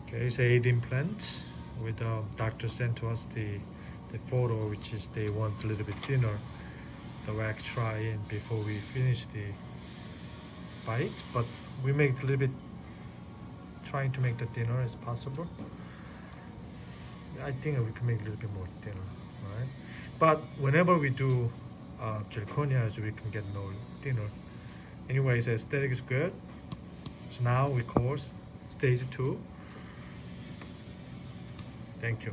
Okay, it's 8 implants. With the doctor sent to us the photo, which is they want a little bit thinner, the wax try in before we finish the bite. But we make it a little bit, trying to make the thinner as possible. I think we can make a little bit more thinner, right? But whenever we do zirconia, so we can get no thinner. Anyways, aesthetic is good. So now we course stage 2. Thank you.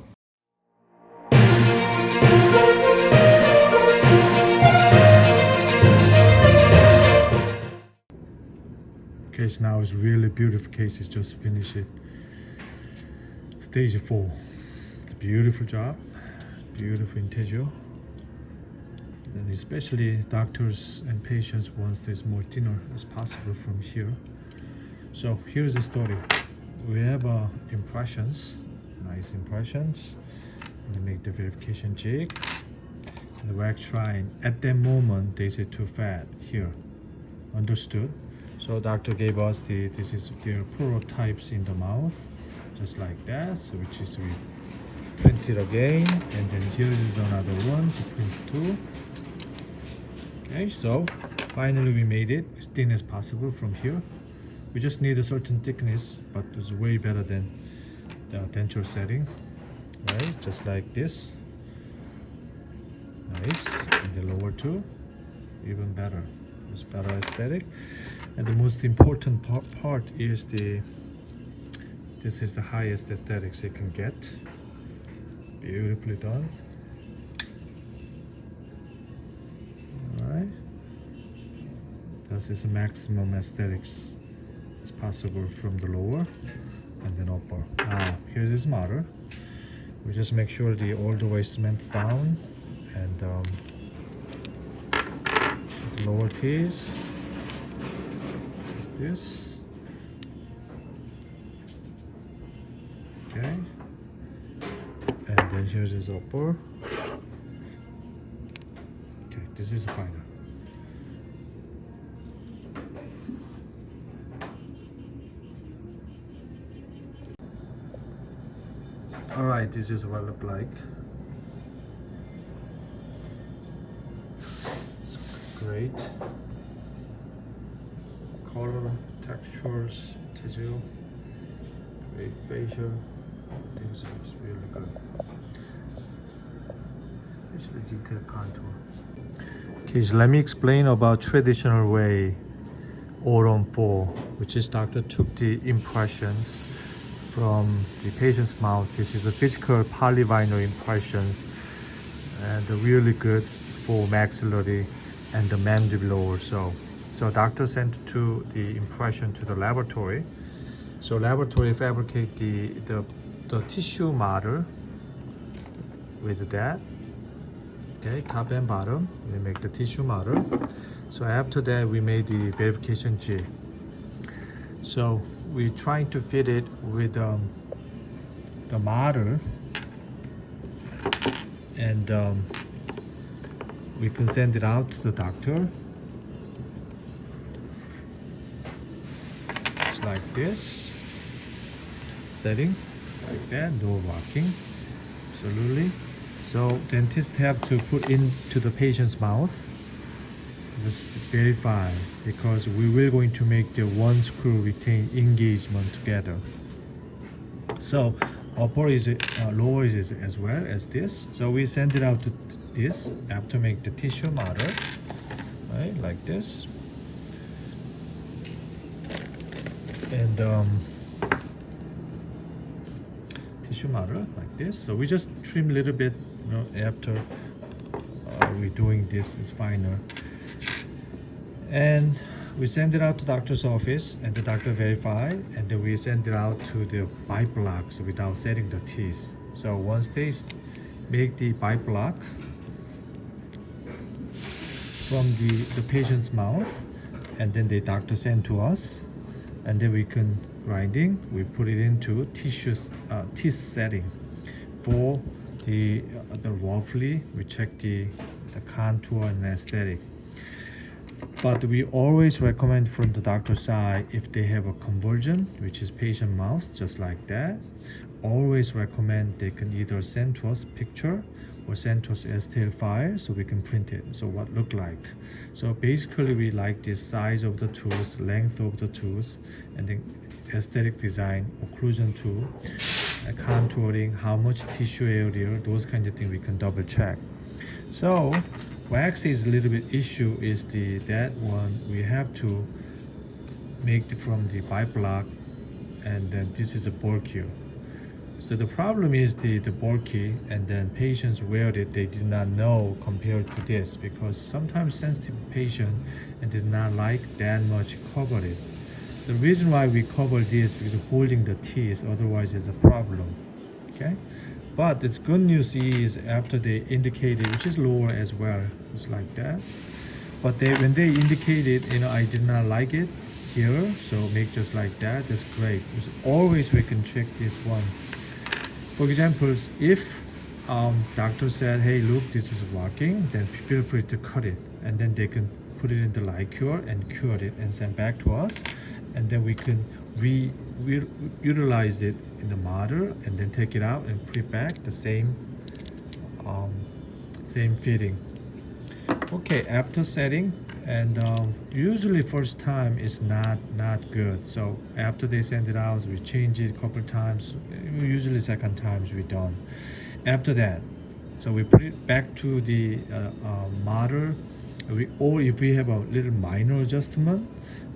Okay, so now it's really beautiful case. It's just finished it. Stage 4. It's a beautiful job, beautiful integral. And especially doctors and patients want this more thinner as possible from here. So here's the story. We have impressions, nice impressions. We make the verification jig and the wax trying. At that moment, they say too fat here. Understood. So doctor gave us this is their prototypes in the mouth, just like that. So which is we print it again, and then here is another one to print too. Okay, so finally we made it as thin as possible from here. We just need a certain thickness, but it's way better than the denture setting, right? Just like this. Nice. And the lower two, even better. It's better aesthetic. And the most important part is this is the highest aesthetics it can get. Beautifully done. Alright. This is the maximum aesthetics as possible from the lower and then upper. Now here's this model. We just make sure all the way cement down, and this lower teeth is this. Okay. And then here's his upper. Okay, this is the final. Alright, this is what it look like. It's great. Color, textures, tissue, great facial. Things looks really good. Especially detailed contour. Okay, so let me explain about traditional way Oron 4, which is doctor took the impressions from the patient's mouth. This is a physical polyvinyl impressions, and really good for maxillary and the mandible also. So doctor sent to the impression to the laboratory. So laboratory fabricate the tissue model with that. Okay, top and bottom, we make the tissue model. So after that, we made the verification jig. So we're trying to fit it with the model, and we can send it out to the doctor. It's like this. Setting, it's like that, no rocking, absolutely. So dentists have to put into the patient's mouth, just verify, because we will going to make the one screw retain engagement together. So upper is lower is as well as this. So we send it out to this after make the tissue model, right, like this, and tissue model like this. So we just trim a little bit, after we're doing this is finer, and we send it out to doctor's office, and the doctor verify, and then we send it out to the bite blocks without setting the teeth. So once they make the bite block from the patient's mouth, and then the doctor send to us, and then we can grinding, we put it into teeth setting. For the roughly, we check the contour and aesthetic. But we always recommend from the doctor side, if they have a conversion, which is patient mouth, just like that, always recommend they can either send to us picture or send to us STL file so we can print it. So what look like. So basically we like the size of the tooth, length of the tooth, and then aesthetic design, occlusion tool, contouring, how much tissue area, those kind of things we can double check. So wax is a little bit issue is that one we have to make from the biblock, and then this is a bulky. So the problem is the bulky, and then patients wear it, they did not know compared to this, because sometimes sensitive patient and did not like that much cover it. The reason why we cover this because holding the teeth, otherwise it's a problem. Okay, but its good news is after they indicated, which is lower as well, just like that. But when they indicated, I did not like it here, so make just like that. That's great. Because always we can check this one. For example, if doctor said, hey, look, this is working, then feel free to cut it, and then they can put it in the light cure and cure it and send back to us, and then we can utilize it in the model and then take it out and put it back the same fitting. Okay, after setting, and usually first time is not good, so after they send it out we change it a couple times, usually second times we done. After that, so we put it back to the model, or if we have a little minor adjustment,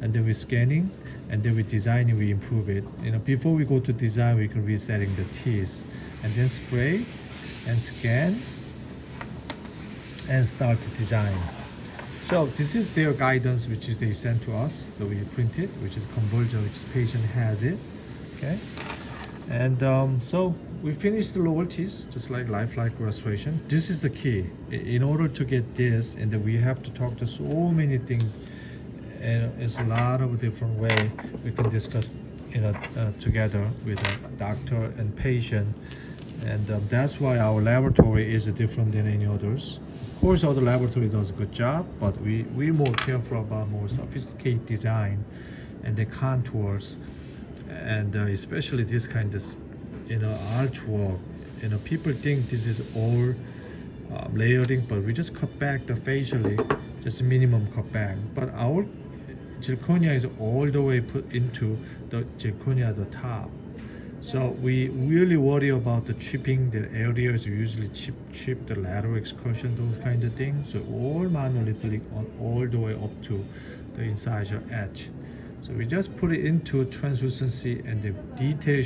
and then we're scanning, and then we design it, we improve it. Before we go to design, we can resetting the teeth, and then spray and scan and start to design. So this is their guidance, which is they sent to us. So we print it, which is conversion, which patient has it. Okay, and so we finished the lower teeth, just like lifelike restoration. This is the key. In order to get this, and then we have to talk to so many things, and it's a lot of different way we can discuss, together with a doctor and patient, and that's why our laboratory is different than any others. Of course, other laboratory does a good job, but we're more careful about more sophisticated design and the contours, and especially this kind of, artwork. People think this is all layering, but we just cut back the facially, just minimum cut back. But our zirconia is all the way put into the zirconia at the top. So we really worry about the chipping. The areas usually chip the lateral excursion, those kind of things. So all monolithic on all the way up to the incisor edge. So we just put it into translucency and the detail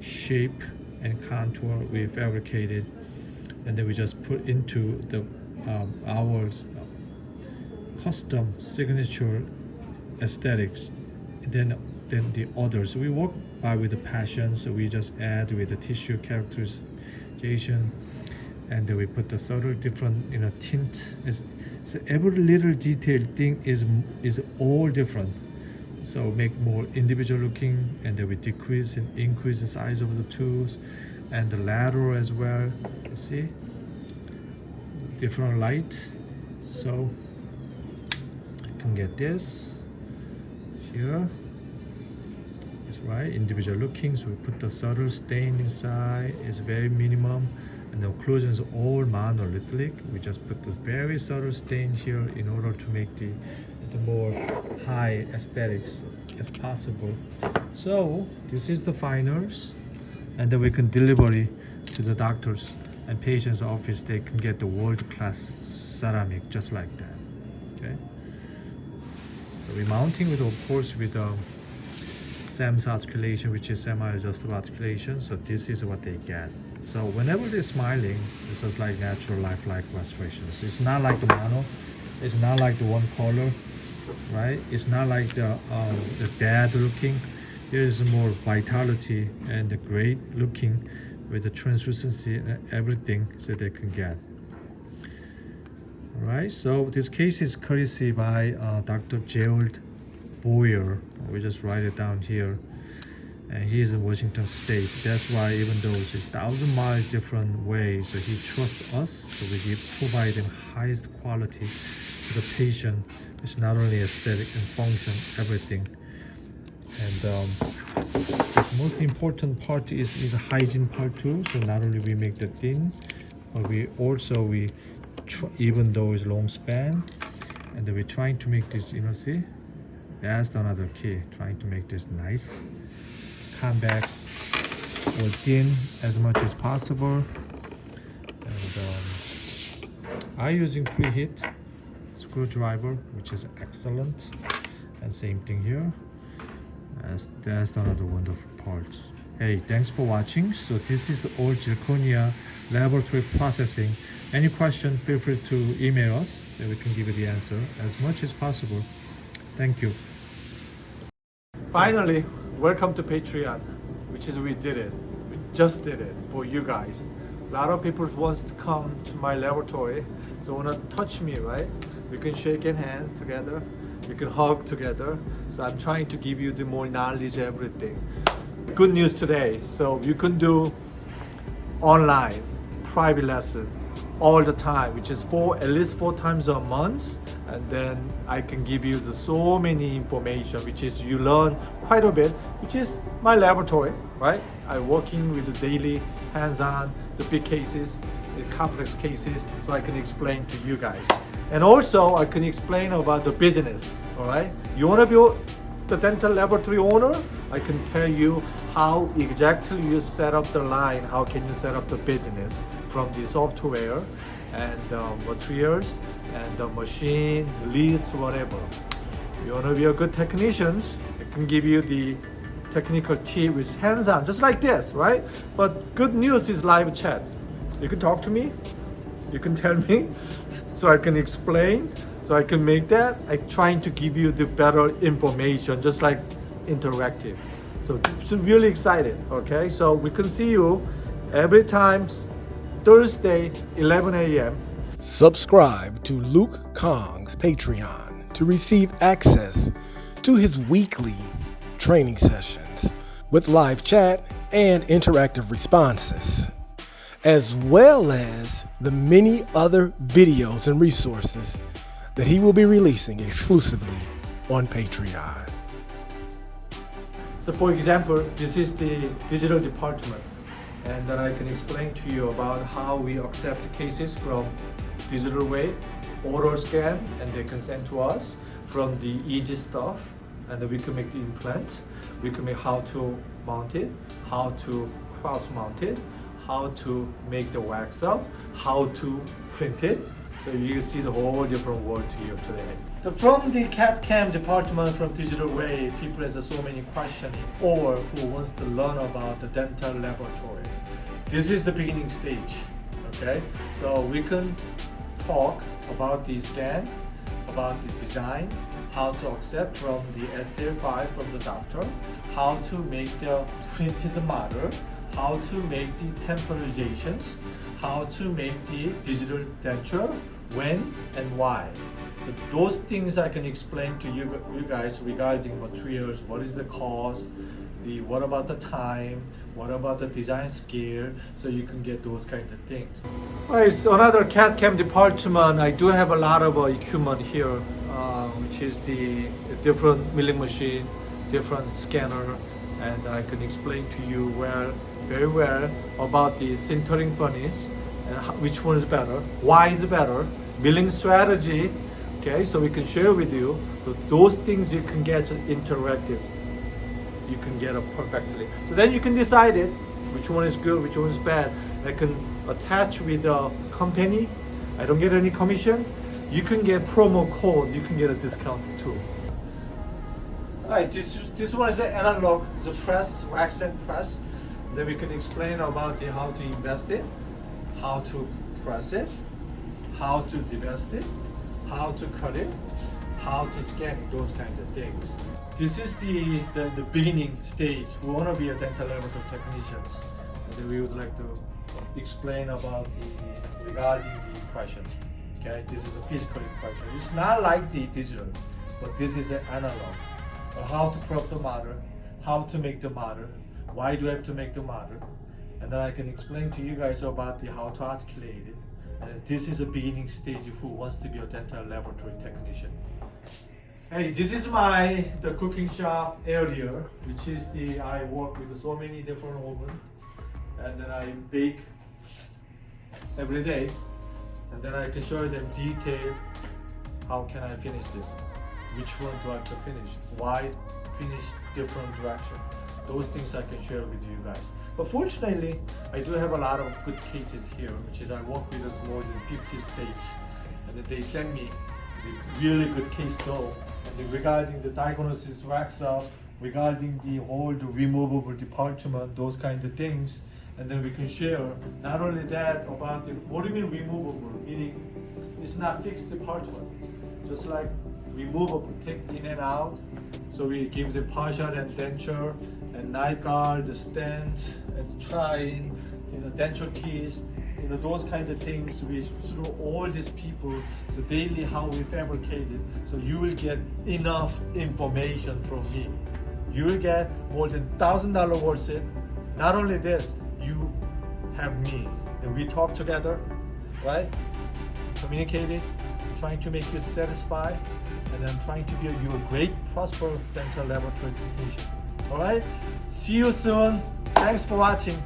shape and contour we fabricated, and then we just put into the our custom signature aesthetics. Then the others we work by with the passion, so we just add with the tissue characterization, and then we put the subtle different tint. So every little detailed thing is all different, so make more individual looking, and then we decrease and increase the size of the tooth and the lateral as well. You see different light, so you can get this here. Right, individual looking, so we put the subtle stain inside, it's very minimum, and the occlusion is all monolithic. We just put the very subtle stain here in order to make the more high aesthetics as possible. So this is the finals, and then we can deliver it to the doctors and patients' office. They can get the world-class ceramic just like that. Okay, so we're mounting with, of course, with SAM's articulation, which is semi-adjustable articulation. So this is what they get. So whenever they're smiling, it's just like natural lifelike restorations. It's not like the mono, it's not like the one color, right? It's not like the dead looking. Here is more vitality and the great looking with the translucency and everything, so they can get. All right, so this case is courtesy by Dr. Gerald Boyer. We just write it down here, and he's in Washington State. That's why, even though it's 1,000 miles different way, so he trusts us, so we provide him highest quality to the patient. It's not only aesthetic and function, everything. And the most important part is the hygiene part too. So not only we make the thin, but we also even though it's long span, and we're trying to make this, see, that's another key, trying to make this nice, convex or thin as much as possible. And I'm using preheat screwdriver, which is excellent. And same thing here. That's another wonderful part. Hey, thanks for watching. So this is all zirconia laboratory processing. Any question, feel free to email us and we can give you the answer as much as possible. Thank you. Finally, welcome to Patreon, which is we did it. We just did it for you guys. A lot of people wants to come to my laboratory, so wanna touch me, right? We can shake hands together. You can hug together. So I'm trying to give you the more knowledge, everything. Good news today. So you can do online private lesson all the time, which is at least 4 times a month. And then I can give you so many information, which is you learn quite a bit, which is my laboratory, right? I'm working with the daily hands-on, the big cases, the complex cases, so I can explain to you guys. And also I can explain about the business, all right? You wanna be the dental laboratory owner? I can tell you how exactly you set up the line, how can you set up the business from the software and materials and the machine, lease, whatever. You wanna be a good technician, I can give you the technical tip with hands-on, just like this, right? But good news is live chat. You can talk to me, you can tell me, so I can explain, so I can make that. I'm trying to give you the better information, just like interactive. So I'm really excited, okay? So we can see you every time, Thursday, 11 a.m. Subscribe to Luke Kahn's Patreon to receive access to his weekly training sessions with live chat and interactive responses, as well as the many other videos and resources that he will be releasing exclusively on Patreon. So for example, this is the digital department, and then I can explain to you about how we accept cases from digital way, oral scan, and they can send to us from the easy stuff, and then we can make the implant, we can make how to mount it, how to cross mount it, how to make the wax up, how to print it. So you see the whole different world here today. So from the CAD/CAM department from Digital Way, people have so many questions or who wants to learn about the dental laboratory. This is the beginning stage, okay? So we can talk about the scan, about the design, how to accept from the STL file from the doctor, how to make the printed model, how to make the temporizations, how to make the digital denture, when and why. So those things I can explain to you guys regarding materials, what is the cost, what about the time, what about the design scale, so you can get those kinds of things. Alright, so another CAD/CAM department, I do have a lot of equipment here, which is the different milling machine, different scanner, and I can explain to you very well about the sintering furnace and which one is better, why is better, milling strategy. Okay, so we can share with you those things you can get interactive. You can get it perfectly. So then you can decide it, which one is good, which one is bad. I can attach with the company. I don't get any commission. You can get promo code. You can get a discount too. Alright, this one is an analog. It's a press, wax and press. Then we can explain about how to invest it, how to press it, how to divest it, how to cut it, how to scan it, those kinds of things. This is the beginning stage. We want to be a dental laboratory technicians. And we would like to explain about regarding the impression. Okay, this is a physical impression. It's not like the digital, but this is an analog. How to prop the model, how to make the model, why do I have to make the model, and then I can explain to you guys about how to articulate it, This is a beginning stage who wants to be a dental laboratory technician. Hey, this is the cooking shop area, which is I work with so many different ovens, and then I bake every day, and then I can show them detail how can I finish this, which one do I have to finish, why finish different direction. Those things I can share with you guys. But fortunately, I do have a lot of good cases here, which is I work with more than 50 states, and then they send me the really good case though, and then regarding the diagnosis wax up, regarding the whole removable department, those kind of things, and then we can share not only that about what do you mean removable, meaning it's not fixed department, just like removable, take in and out. So we give the partial and denture and night guard, the stent and trying, denture teeth, those kind of things. We through all these people, so daily how we fabricate it. So you will get enough information from me. You will get more than $1,000 worth it. Not only this, you have me. Then we talk together, right? Communicating, trying to make you satisfied, and then trying to be you a great, prosperous dental laboratory technician. All right? See you soon. Thanks for watching.